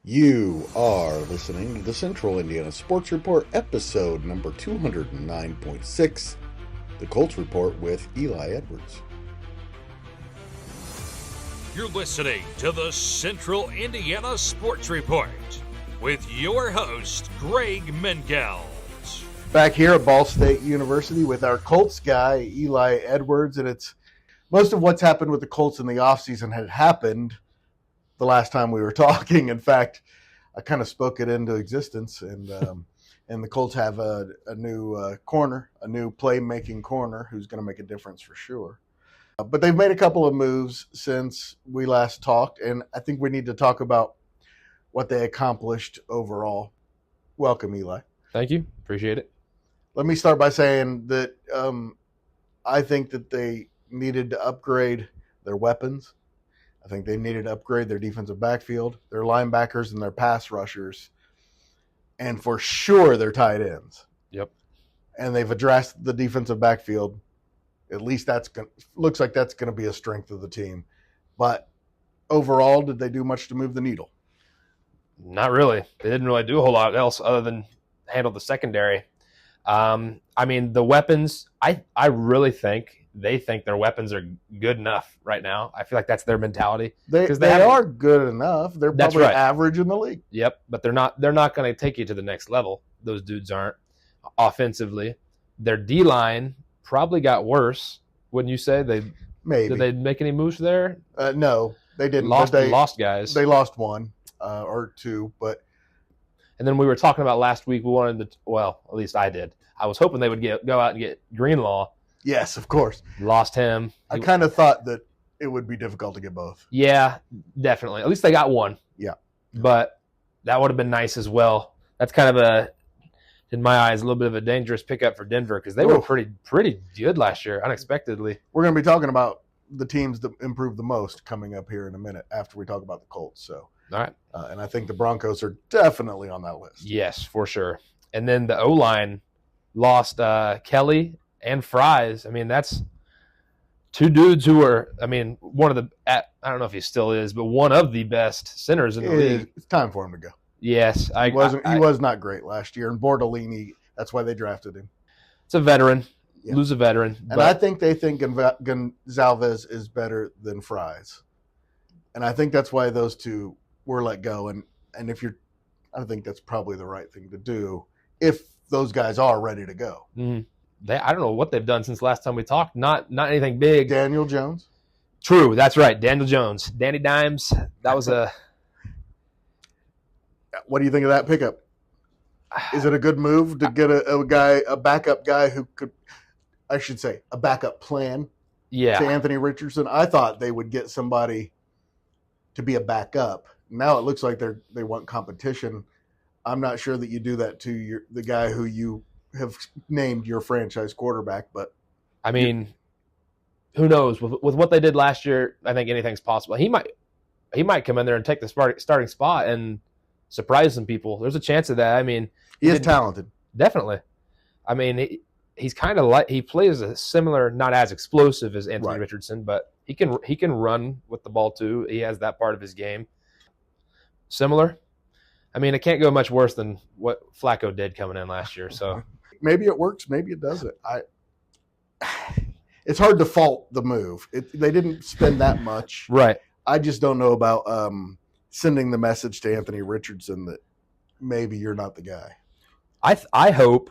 You are listening to the Central Indiana Sports Report, episode number 209.6, the Colts Report with Eli Edwards. You're listening to the Central Indiana Sports Report with your host, Greg Menkels. Back here at Ball State University with our Colts guy, Eli Edwards, and it's most of what's happened with the Colts in the offseason had happened the last time we were talking. In fact, I kind of spoke it into existence, and the Colts have a new corner, a new playmaking corner who's going to make a difference for sure. But they've made a couple of moves since we last talked, and I think we need to talk about what they accomplished overall. Welcome, Eli. Thank you. Appreciate it. Let me start by saying that I think that they needed to upgrade their weapons. I think they needed to upgrade their defensive backfield, their linebackers, and their pass rushers, and for sure their tight ends. Yep. And they've addressed the defensive backfield. At least looks like that's going to be a strength of the team. But overall, did they do much to move the needle? Not really. They didn't really do a whole lot else other than handle the secondary. I mean, the weapons, I really think they think their weapons are good enough right now. I feel like that's their mentality. They are good enough. They're probably average in the league. Yep, but they're not going to take you to the next level. Those dudes aren't. Offensively, their D-line probably got worse, wouldn't you say? Maybe. Did they make any moves there? No, they didn't. Lost guys. They lost one or two, but. And then we were talking about last week, we wanted to, well, at least I did. I was hoping they would go out and get Greenlaw. Yes, of course. Lost him. I kind of thought that it would be difficult to get both. Yeah, definitely. At least they got one. Yeah. But that would have been nice as well. That's kind of in my eyes, a little bit of a dangerous pickup for Denver because they were pretty good last year, unexpectedly. We're going to be talking about the teams that improved the most coming up here in a minute after we talk about the Colts. So, all right. And I think the Broncos are definitely on that list. Yes, for sure. And then the O-line lost Kelly and Fries. I mean, that's two dudes who were, I mean, one of the, I don't know if he still is, but one of the best centers in the league. It's time for him to go. Yes. He was not great last year. And Bordolini, that's why they drafted him. It's a veteran. Yeah. Lose a veteran. And I think they think Gonzalez is better than Fries. And I think that's why those two were let go. And I think that's probably the right thing to do if those guys are ready to go. Mm-hmm. I don't know what they've done since last time we talked. Not anything big. Daniel Jones. True, that's right. Daniel Jones. Danny Dimes. That was a. What do you think of that pickup? Is it a good move to get a backup guy who could, I should say, a backup plan? Yeah. To Anthony Richardson. I thought they would get somebody to be a backup. Now it looks like they want competition. I'm not sure that you do that to the guy who you have named your franchise quarterback, but I mean, who knows? With what they did last year, I think anything's possible. He might come in there and take the starting spot and surprise some people. There's a chance of that. I mean, he is talented, definitely. I mean, he's kind of like he plays a similar, not as explosive as Anthony Richardson, but he can run with the ball too. He has that part of his game. Similar. I mean, it can't go much worse than what Flacco did coming in last year. So maybe it works, maybe it doesn't. It's hard to fault the move. They didn't spend that much. Right. I just don't know about sending the message to Anthony Richardson that maybe you're not the guy. I hope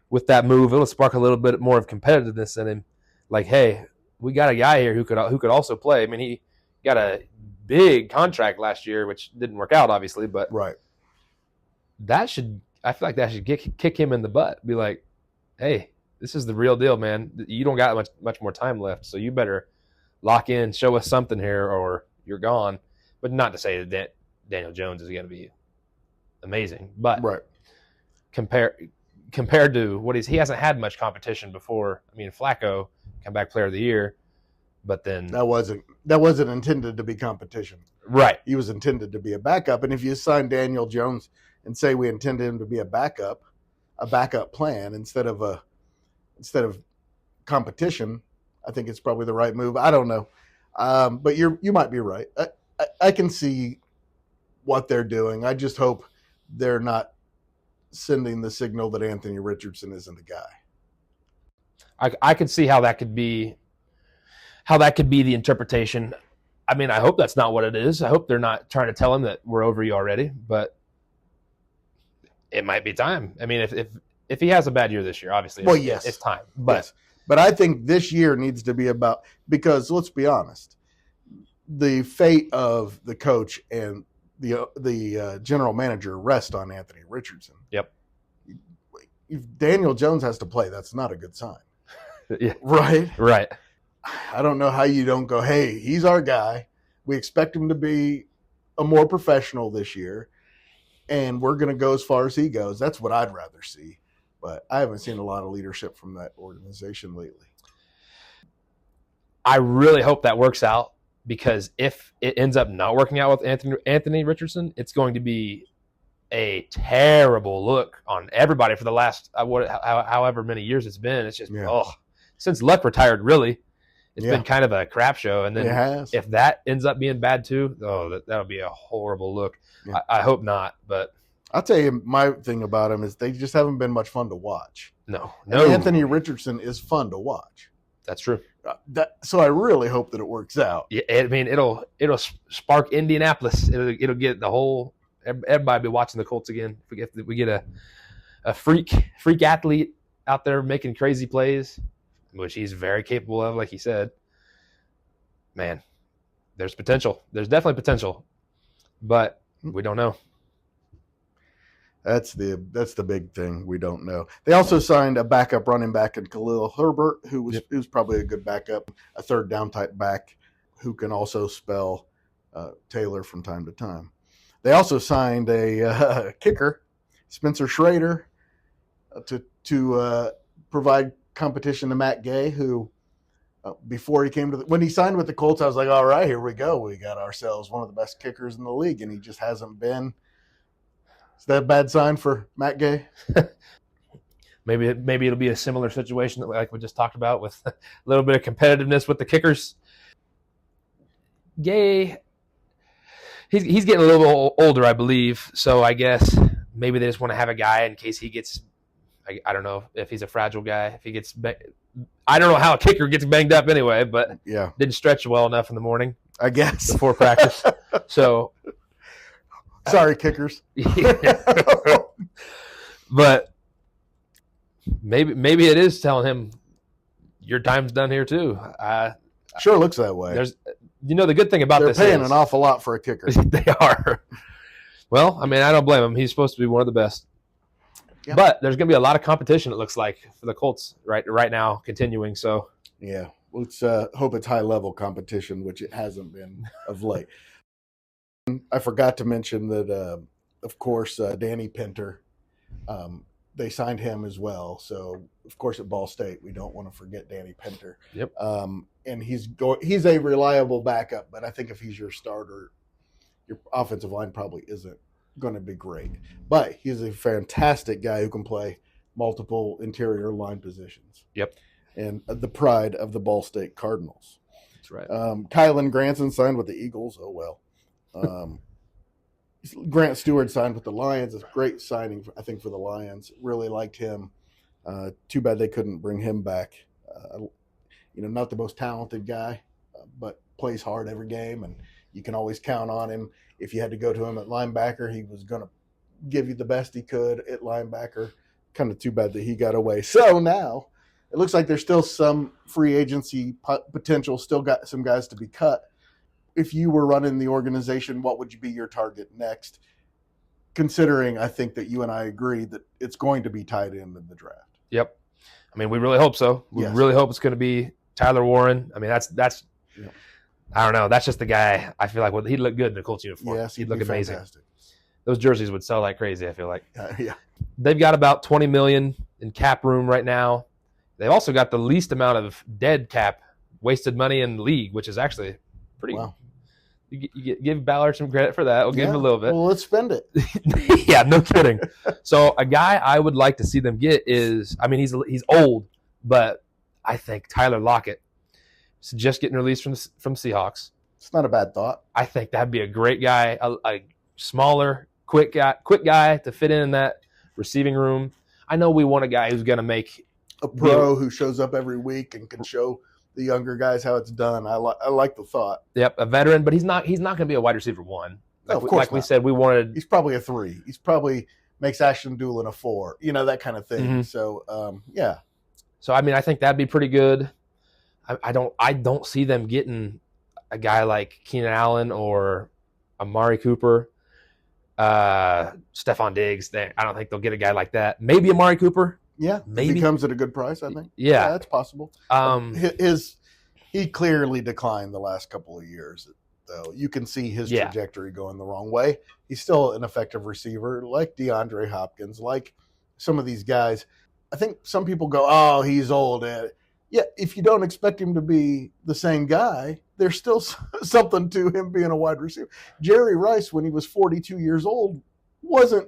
with that move it'll spark a little bit more of competitiveness in him. Like, hey, we got a guy here who could also play. I mean, he got a big contract last year, which didn't work out, obviously, but right. I feel like that should kick him in the butt. Be like, hey, this is the real deal, man. You don't got much more time left, so you better lock in, show us something here, or you're gone. But not to say that Daniel Jones is going to be amazing, but right. Compared to what he hasn't had much competition before. I mean, Flacco, comeback player of the year, but then that wasn't intended to be competition. Right. He was intended to be a backup, and if you sign Daniel Jones and say we intend him to be a backup plan instead of competition, I think it's probably the right move. I don't know, but you might be right. I can see what they're doing. I just hope they're not sending the signal that Anthony Richardson isn't the guy. I could see how that could be the interpretation. I mean, I hope that's not what it is. I hope they're not trying to tell him that we're over you already, but it might be time. I mean, if he has a bad year this year, obviously, it's time. But yes. But I think this year needs to be about, because let's be honest, the fate of the coach and the general manager rest on Anthony Richardson. Yep. If Daniel Jones has to play, that's not a good sign. Yeah. Right? Right. I don't know how you don't go, hey, he's our guy. We expect him to be a more professional this year, and we're going to go as far as he goes. That's what I'd rather see. But I haven't seen a lot of leadership from that organization lately. I really hope that works out, because if it ends up not working out with Anthony Richardson, it's going to be a terrible look on everybody for the last however many years it's been. It's just, since Luck retired, really, it's been kind of a crap show. And then if that ends up being bad too, that'll be a horrible look. Yeah. I hope not, but I'll tell you, my thing about them is they just haven't been much fun to watch. No. And Anthony Richardson is fun to watch. That's true. So I really hope that it works out. Yeah, I mean, it'll spark Indianapolis. It'll get the whole everybody be watching the Colts again. If we get a freak athlete out there making crazy plays, which he's very capable of, like he said. Man, there's potential. There's definitely potential, but we don't know. That's the big thing. We don't know. They also signed a backup running back in Khalil Herbert, who's probably a good backup, a third down type back who can also spell Taylor from time to time. They also signed a kicker, Spencer Schrader, to provide competition to Matt Gay, who before he came when he signed with the Colts, I was like, all right, here we go. We got ourselves one of the best kickers in the league, and he just hasn't been. Is that a bad sign for Matt Gay? Maybe it'll be a similar situation like we just talked about, with a little bit of competitiveness with the kickers. Gay, he's getting a little older, I believe. So I guess maybe they just want to have a guy in case he gets. I don't know if he's a fragile guy. If he gets, I don't know how a kicker gets banged up anyway, but didn't stretch well enough in the morning, I guess, before practice. So. Sorry, kickers. But maybe it is telling him your time's done here too. Sure looks that way. There's, the good thing about they're paying an awful lot for a kicker. They are. Well, I mean, I don't blame him. He's supposed to be one of the best. Yeah. But there's going to be a lot of competition, it looks like, for the Colts right now, continuing. So yeah, let's hope it's high level competition, which it hasn't been of late. I forgot to mention that, of course, Danny Pinter, they signed him as well. So, of course, at Ball State, we don't want to forget Danny Pinter. Yep. And he's a reliable backup, but I think if he's your starter, your offensive line probably isn't going to be great. But he's a fantastic guy who can play multiple interior line positions. Yep. And the pride of the Ball State Cardinals. That's right. Kylan Granson signed with the Eagles. Oh, well. Grant Stewart signed with the Lions. It's a great signing, I think, for the Lions. Really liked him. Too bad they couldn't bring him back. Not the most talented guy, but plays hard every game, and you can always count on him. If you had to go to him at linebacker, he was going to give you the best he could at linebacker. Kind of too bad that he got away. So now it looks like there's still some free agency potential, still got some guys to be cut. If you were running the organization, what would be your target next? Considering, I think that you and I agree that it's going to be tied in the draft. Yep. I mean, we really hope so. We really hope it's going to be Tyler Warren. I mean, that's I don't know. That's just the guy. I feel like he'd look good in the Colts uniform. Yes, he'd look amazing. Fantastic. Those jerseys would sell like crazy, I feel like. Yeah. They've got about $20 million in cap room right now. They've also got the least amount of dead cap, wasted money in the league, which is actually pretty. Wow. You give Ballard some credit for that. We'll give him a little bit. Well, let's spend it. Yeah, no kidding. So a guy I would like to see them get is, I mean, he's old, but I think Tyler Lockett is just getting released from Seahawks. It's not a bad thought. I think that'd be a great guy, smaller, quick guy to fit in that receiving room. I know we want a guy who's going to make a pro who shows up every week and can show the younger guys how it's done. I like the thought. Yep, a veteran, but he's not going to be a wide receiver one. Of course, we said, we wanted. He's probably a 3. He's probably makes Ashton Doolin a 4. That kind of thing. Mm-hmm. So yeah. So I mean, I think that'd be pretty good. I don't see them getting a guy like Keenan Allen or Amari Cooper, Stephon Diggs. I don't think they'll get a guy like that. Maybe Amari Cooper. Yeah, maybe. He comes at a good price, I think. Yeah, that's possible. He clearly declined the last couple of years, though. You can see his trajectory going the wrong way. He's still an effective receiver, like DeAndre Hopkins, like some of these guys. I think some people go, "Oh, he's old." Yeah, if you don't expect him to be the same guy, there's still something to him being a wide receiver. Jerry Rice, when he was 42 years old, wasn't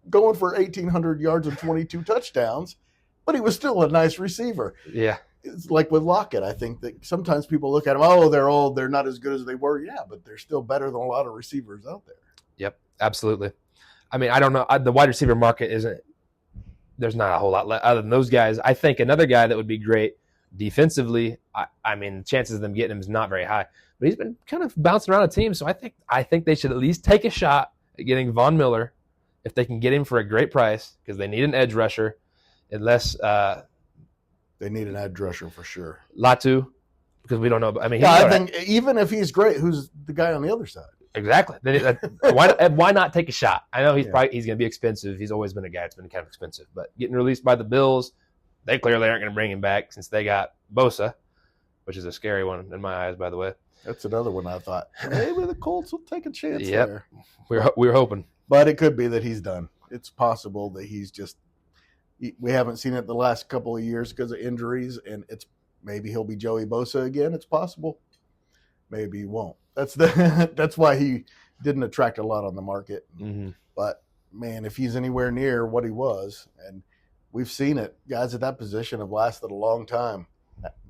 going for 1,800 yards and 22 touchdowns, but he was still a nice receiver. Yeah. It's like with Lockett. I think that sometimes people look at him, oh, they're old, they're not as good as they were. Yeah, but they're still better than a lot of receivers out there. Yep, absolutely. I mean, I don't know. The wide receiver market there's not a whole lot other than those guys. I think another guy that would be great defensively, I mean, the chances of them getting him is not very high, but he's been kind of bouncing around a team. So I think they should at least take a shot at getting Von Miller if they can get him for a great price, because they need an edge rusher, unless they need an edge rusher for sure. Latu, because we don't know. I mean, I think even if he's great, who's the guy on the other side? Exactly. Why not take a shot? I know he's going to be expensive. He's always been a guy that's been kind of expensive, but getting released by the Bills, they clearly aren't going to bring him back since they got Bosa, which is a scary one in my eyes, by the way. That's another one I thought maybe the Colts will take a chance there. We were hoping. But it could be that he's done. It's possible that he's just – we haven't seen it the last couple of years because of injuries, and maybe he'll be Joey Bosa again. It's possible. Maybe he won't. That's why he didn't attract a lot on the market. Mm-hmm. But, man, if he's anywhere near what he was, and we've seen it, guys at that position have lasted a long time,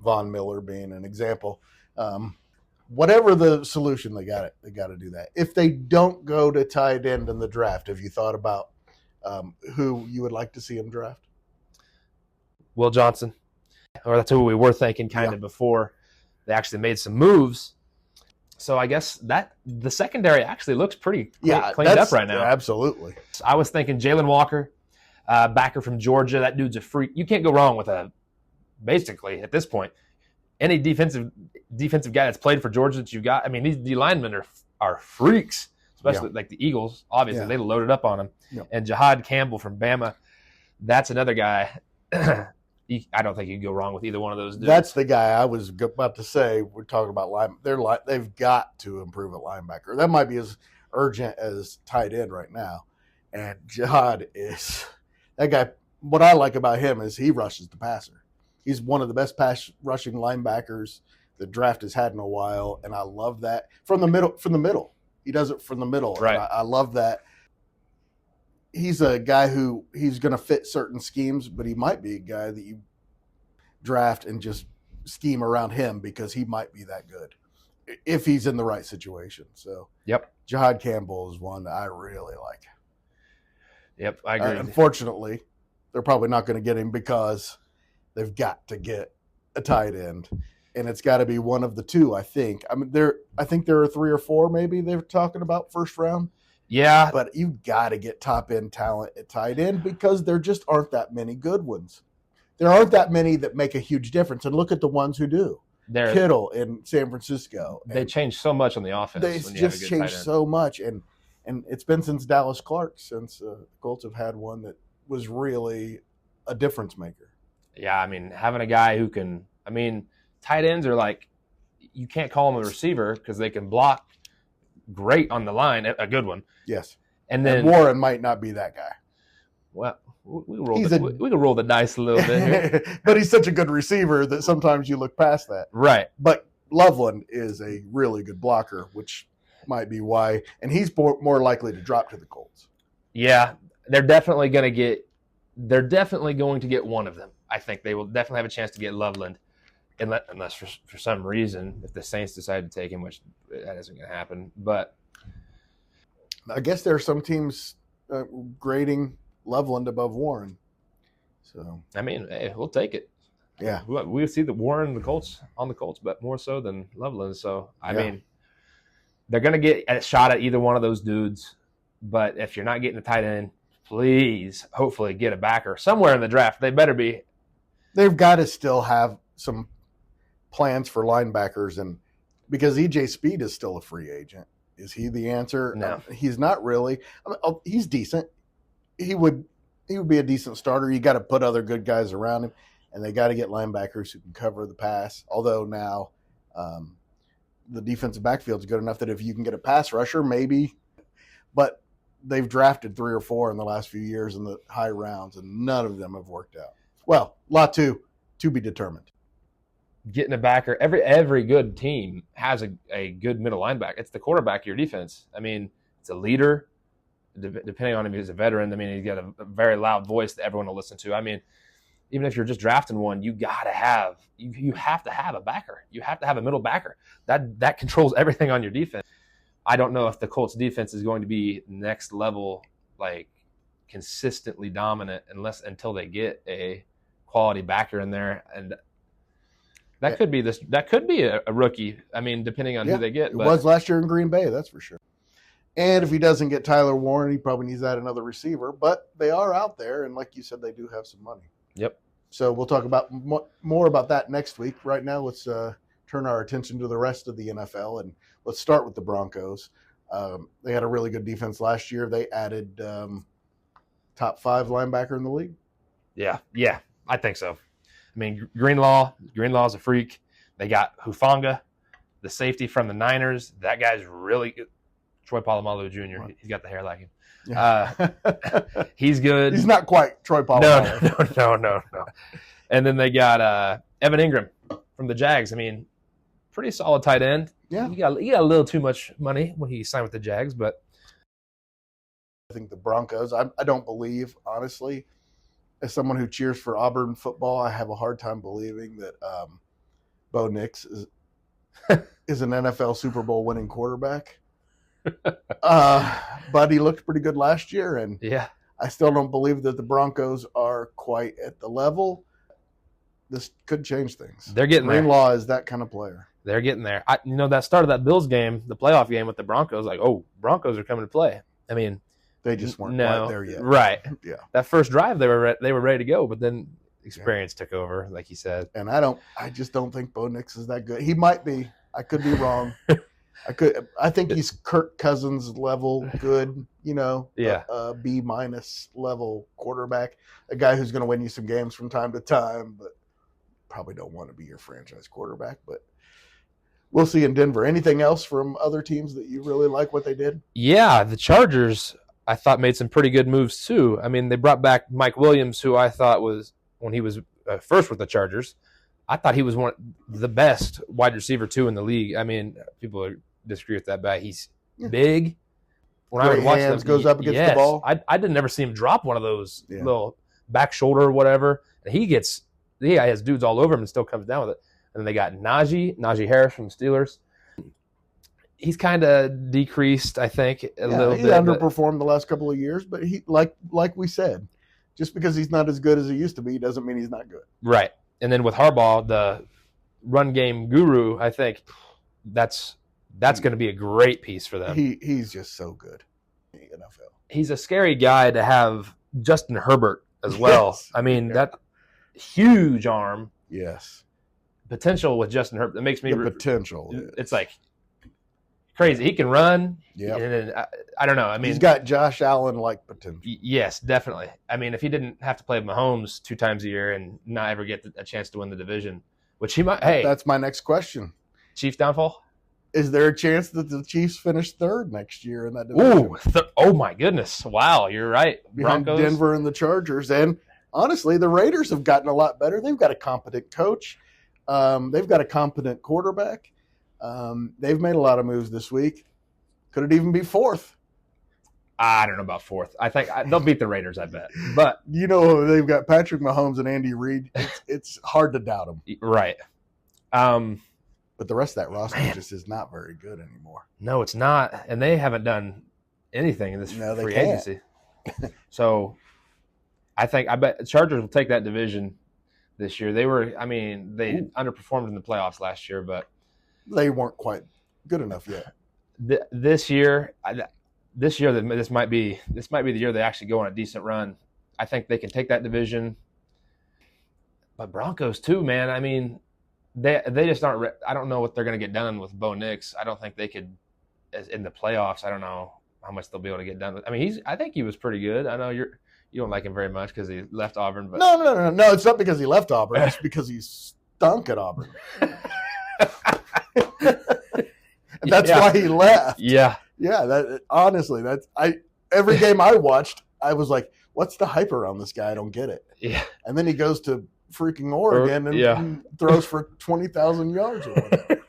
Von Miller being an example. Whatever the solution, they got to do that. If they don't go to tight end in the draft, have you thought about who you would like to see him draft? Will Johnson, or that's who we were thinking kind of before they actually made some moves. So I guess that the secondary actually looks pretty cleaned up right now. Yeah, absolutely. I was thinking Jalen Walker, backer from Georgia. That dude's a freak. You can't go wrong with basically at this point, any defensive guy that's played for Georgia that you got. I mean, these D linemen are freaks, especially like the Eagles. Obviously, they loaded up on him. Yeah. And Jahad Campbell from Bama, that's another guy. I don't think you can go wrong with either one of those dudes. That's the guy I was about to say. We're talking about they've got to improve at linebacker. That might be as urgent as tight end right now. And Jahad is that guy. What I like about him is he rushes the passer. He's one of the best pass rushing linebackers the draft has had in a while, and I love that from the middle. He does it from the middle, right? I love that. He's a guy who he's going to fit certain schemes, but he might be a guy that you draft and just scheme around him because he might be that good if he's in the right situation. So, Jahad Campbell is one that I really like. Yep, I agree. Unfortunately, they're probably not going to get him because they've got to get a tight end, and it's got to be one of the two. I think. I mean, I think there are 3 or 4 maybe they're talking about first round. Yeah, but you've got to get top end talent at tight end because there just aren't that many good ones. There aren't that many that make a huge difference. And look at the ones who do. Kittle in San Francisco. They changed so much on the offense. They just changed so much, and it's been since Dallas Clark since the Colts have had one that was really a difference maker. Yeah, I mean, having a guy who can. I mean, tight ends are like you can't call them a receiver because they can block great on the line, a good one. Yes. And then Warren might not be that guy. Well, we can roll the dice a little bit here. But he's such a good receiver that sometimes you look past that. Right. But Loveland is a really good blocker, which might be why. And he's more likely to drop to the Colts. Yeah, they're definitely going to get one of them. I think they will definitely have a chance to get Loveland. Unless for some reason, if the Saints decide to take him, which that isn't going to happen. But I guess there are some teams grading Loveland above Warren. So I mean, hey, we'll take it. yeah, We see the Warren, the Colts on the Colts, but more so than Loveland. So I mean, they're going to get a shot at either one of those dudes. But if you're not getting a tight end, please, hopefully, get a backer somewhere in the draft. They better be. They've got to still have some plans for linebackers, and because EJ Speed is still a free agent, is he the answer? No, he's not really. I mean, he's decent. He would be a decent starter. You got to put other good guys around him, and they got to get linebackers who can cover the pass. Although now the defensive backfield is good enough that if you can get a pass rusher, maybe. But they've drafted 3 or 4 in the last few years in the high rounds, and none of them have worked out. Well, lot to be determined. Getting a backer. Every good team has a good middle linebacker. It's the quarterback of your defense. I mean, it's a leader. Depending on if he's a veteran, I mean, he's got a very loud voice that everyone will listen to. I mean, even if you're just drafting one, you got to have you have to have a backer. You have to have a middle backer. That controls everything on your defense. I don't know if the Colts defense is going to be next level, like consistently dominant until they get a quality backer in there, and that could be a rookie. I mean, depending on who they get. It was last year in Green Bay, that's for sure. And if he doesn't get Tyler Warren, he probably needs that another receiver. But they are out there, and like you said, they do have some money. Yep. So we'll talk about more about that next week. Right now, let's turn our attention to the rest of the NFL, and let's start with the Broncos. They had a really good defense last year. They added top 5 linebacker in the league. Yeah, I think so. I mean, Greenlaw's a freak. They got Hufanga, the safety from the Niners. That guy's really good. Troy Polamalu Jr. Right. He's got the hair like him. Yeah. He's good. He's not quite Troy Polamalu. No. And then they got Evan Ingram from the Jags. I mean, pretty solid tight end. Yeah. He got a little too much money when he signed with the Jags, but I think the Broncos, I don't believe, honestly, as someone who cheers for Auburn football, I have a hard time believing that Bo Nix is an NFL Super Bowl winning quarterback. But he looked pretty good last year, and I still don't believe that the Broncos are quite at the level. This could change things. They're getting there. Greenlaw is that kind of player. They're getting there. That start of that Bills game, the playoff game with the Broncos, like, oh, Broncos are coming to play. I mean, they just weren't quite there yet. Right. Yeah. That first drive, they were ready to go, but then experience took over, like you said. And I just don't think Bo Nix is that good. He might be. I could be wrong. I think he's Kirk Cousins level good, B- level quarterback, a guy who's going to win you some games from time to time, but probably don't want to be your franchise quarterback. But we'll see in Denver. Anything else from other teams that you really like what they did? Yeah, the Chargers, I thought, made some pretty good moves too. I mean, they brought back Mike Williams, who I thought was, when he was first with the Chargers, I thought he was the best wide receiver 2 in the league. I mean, people disagree with that, but he's big. When I would watch them, goes up against the ball. I didn't ever see him drop one of those little back shoulder or whatever. And he has dudes all over him and still comes down with it. And then they got Najee Harris from the Steelers. He's kind of decreased, I think, a little bit. He underperformed the last couple of years, but he like we said, just because he's not as good as he used to be doesn't mean he's not good. Right. And then with Harbaugh, the run game guru, I think that's going to be a great piece for them. He's just so good in the NFL. He's a scary guy to have. Justin Herbert as well. Yes. I mean, that huge arm. Yes. Potential with Justin Herbert. That makes me potential. It's like crazy. He can run. Yeah. And I don't know. I mean, he's got Josh Allen like potential. Yes, definitely. I mean, if he didn't have to play Mahomes 2 times a year and not ever get a chance to win the division, which he might. Hey, that's my next question. Chiefs downfall. Is there a chance that the Chiefs finish 3rd next year in that division? Ooh, oh my goodness! Wow, you're right. Behind Broncos, Denver, and the Chargers, and honestly, the Raiders have gotten a lot better. They've got a competent coach. They've got a competent quarterback. They've made a lot of moves this week. Could it even be 4th? I don't know about 4th. I think they'll beat the Raiders, I bet. But they've got Patrick Mahomes and Andy Reid. It's hard to doubt them. Right. But the rest of that roster just is not very good anymore. No, it's not. And they haven't done anything in this No, they free can't. agency. So I bet the Chargers will take that division this year. They underperformed in the playoffs last year, but They weren't quite good enough yet. this year, this might be the year they actually go on a decent run. I think they can take that division. But Broncos too, man. I mean, they just aren't. I don't know what they're going to get done with Bo Nix. I don't think they could in the playoffs. I don't know how much they'll be able to get done with. I mean, I think he was pretty good. I know you don't like him very much because he left Auburn, but No. It's not because he left Auburn. It's because he stunk at Auburn. That's why he left. Yeah. Honestly, every game I watched, I was like, "What's the hype around this guy? I don't get it." Yeah. And then he goes to freaking Oregon and throws for 20,000 yards or whatever.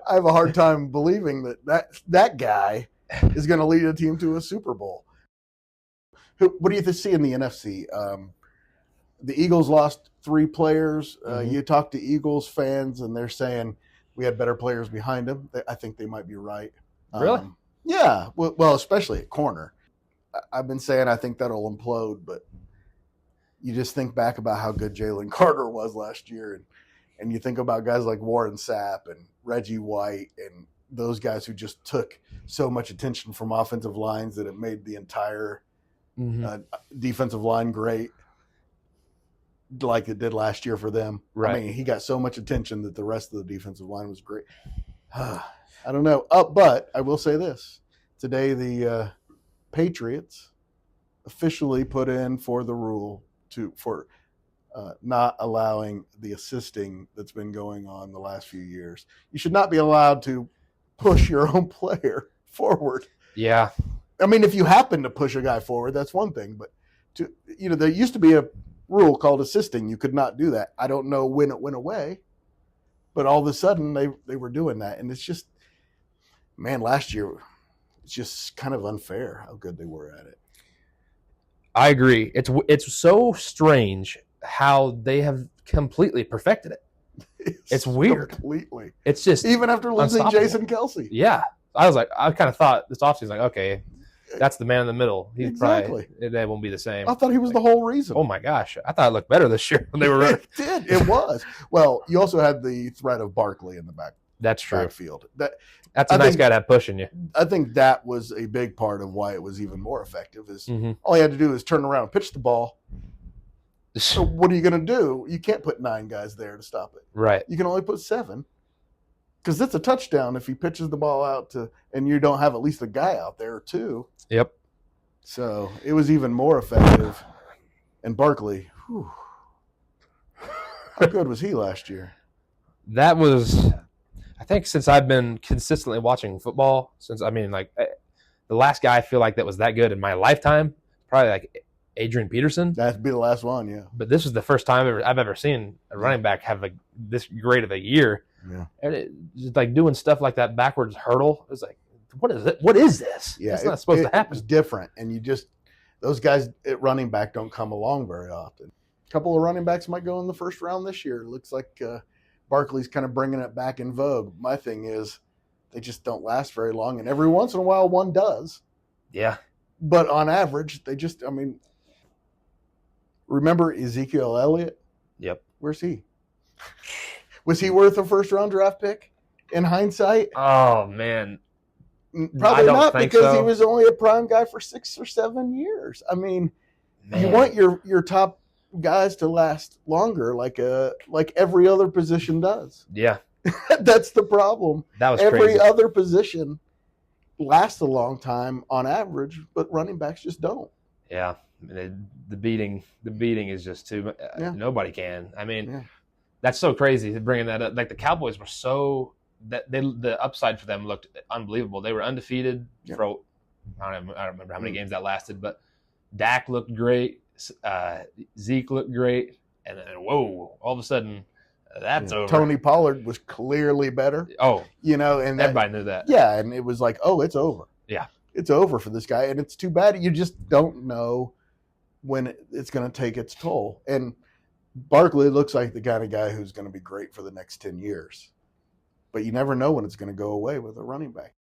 I have a hard time believing that guy is going to lead a team to a Super Bowl. What do you see in the NFC? The Eagles lost 3 players. You talk to Eagles fans, and they're saying we had better players behind them. I think they might be right. Really? Yeah. Well, especially at corner. I've been saying I think that'll implode, but you just think back about how good Jalen Carter was last year, and you think about guys like Warren Sapp and Reggie White and those guys who just took so much attention from offensive lines that it made the entire defensive line great, like it did last year for them. Right. I mean, he got so much attention that the rest of the defensive line was great. I don't know. But I will say this. Today, the Patriots officially put in for the rule for not allowing the assisting that's been going on the last few years. You should not be allowed to push your own player forward. Yeah. I mean, if you happen to push a guy forward, that's one thing. But there used to be a rule called assisting. You could not do that. I don't know when it went away, but all of a sudden they were doing that, and it's just, man, last year it's just kind of unfair how good they were at it. I agree. It's so strange how they have completely perfected it. It's weird. Completely. It's just even after losing unstoppable. Jason Kelce. Yeah. I kind of thought this offseason, like, okay, that's the man in the middle. He's exactly. Probably, they won't be the same. I thought he was the whole reason. Oh my gosh. I thought it looked better this year when they were running. It did. It was. Well, you also had the threat of Barkley in the backfield. That's a nice guy to have pushing you. I think that was a big part of why it was even more effective is all you had to do is turn around and pitch the ball. So what are you going to do? You can't put 9 guys there to stop it. Right. You can only put 7 because it's a touchdown if he pitches the ball out and you don't have at least a guy out there or 2. Yep. So it was even more effective. And Barkley, how good was he last year? That was, I think, since I've been consistently watching football, the last guy I feel like that was that good in my lifetime, probably like Adrian Peterson. That'd be the last one, yeah. But this was the first time I've ever seen a running back have this great of a year. Yeah. And just like doing stuff like that backwards hurdle, it's like, what is it? What is this? Yeah, it's not supposed to happen. It's different, and those guys at running back don't come along very often. A couple of running backs might go in the first round this year. It looks like Barkley's kind of bringing it back in vogue. My thing is they just don't last very long, and every once in a while one does. Yeah. But on average, remember Ezekiel Elliott? Yep. Where's he? Was he worth a first-round draft pick in hindsight? Oh, man. Probably not, because he was only a prime guy for 6 or 7 years. I mean, you want your top guys to last longer, like every other position does. Yeah. That's the problem. That was every crazy. other position lasts a long time on average, but running backs just don't. Yeah. The beating is just too much. Nobody can. I mean, that's so crazy bringing that up. Like the Cowboys were so that the upside for them looked unbelievable. They were undefeated for I don't remember how many games that lasted, but Dak looked great. Zeke looked great, and then all of a sudden that's over. Tony Pollard was clearly better. Oh, and everybody knew that. Yeah, and it was like, it's over. Yeah, it's over for this guy, and it's too bad. You just don't know when it's going to take its toll. And Barkley looks like the kind of guy who's going to be great for the next 10 years. But you never know when it's going to go away with a running back.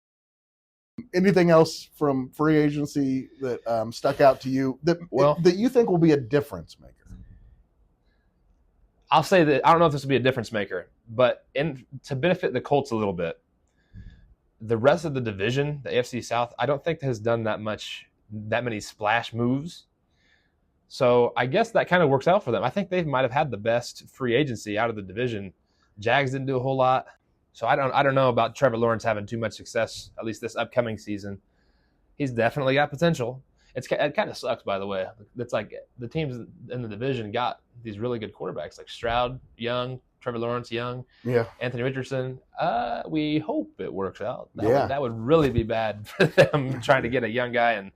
Anything else from free agency that stuck out to you Well, that you think will be a difference maker? I'll say that I don't know if this will be a difference maker, but to benefit the Colts a little bit, the rest of the division, the AFC South, I don't think has done that many splash moves. So I guess that kind of works out for them. I think they might have had the best free agency out of the division. Jags didn't do a whole lot. So I don't know about Trevor Lawrence having too much success, at least this upcoming season. He's definitely got potential. It kind of sucks, by the way. It's like the teams in the division got these really good quarterbacks, like Stroud, young, Trevor Lawrence, young, Yeah. Anthony Richardson. We hope it works out. That would really be bad for them trying to get a young guy, and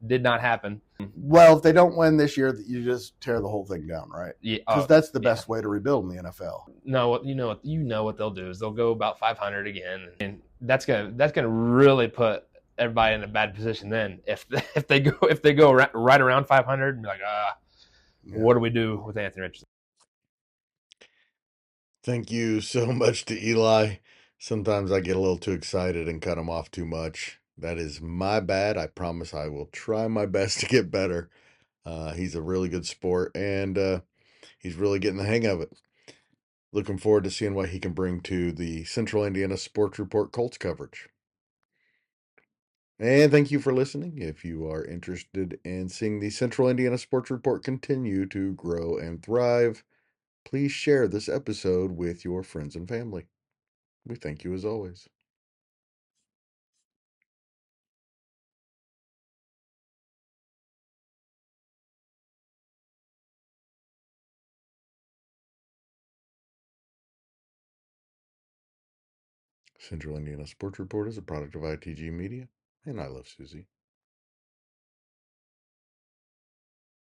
did not happen. Well, if they don't win this year, you just tear the whole thing down, right? Yeah, Because that's the best way to rebuild in the NFL. No, you know what they'll do is they'll go about 500 again, and that's gonna really put everybody in a bad position. Then if they go right around 500 and be like, what do we do with Anthony Richardson? Thank you so much to Eli. Sometimes I get a little too excited and cut him off too much. That is my bad. I promise I will try my best to get better. He's a really good sport, and he's really getting the hang of it. Looking forward to seeing what he can bring to the Central Indiana Sports Report Colts coverage. And thank you for listening. If you are interested in seeing the Central Indiana Sports Report continue to grow and thrive, please share this episode with your friends and family. We thank you as always. Central Indiana Sports Report is a product of ITG Media, and I love Susie.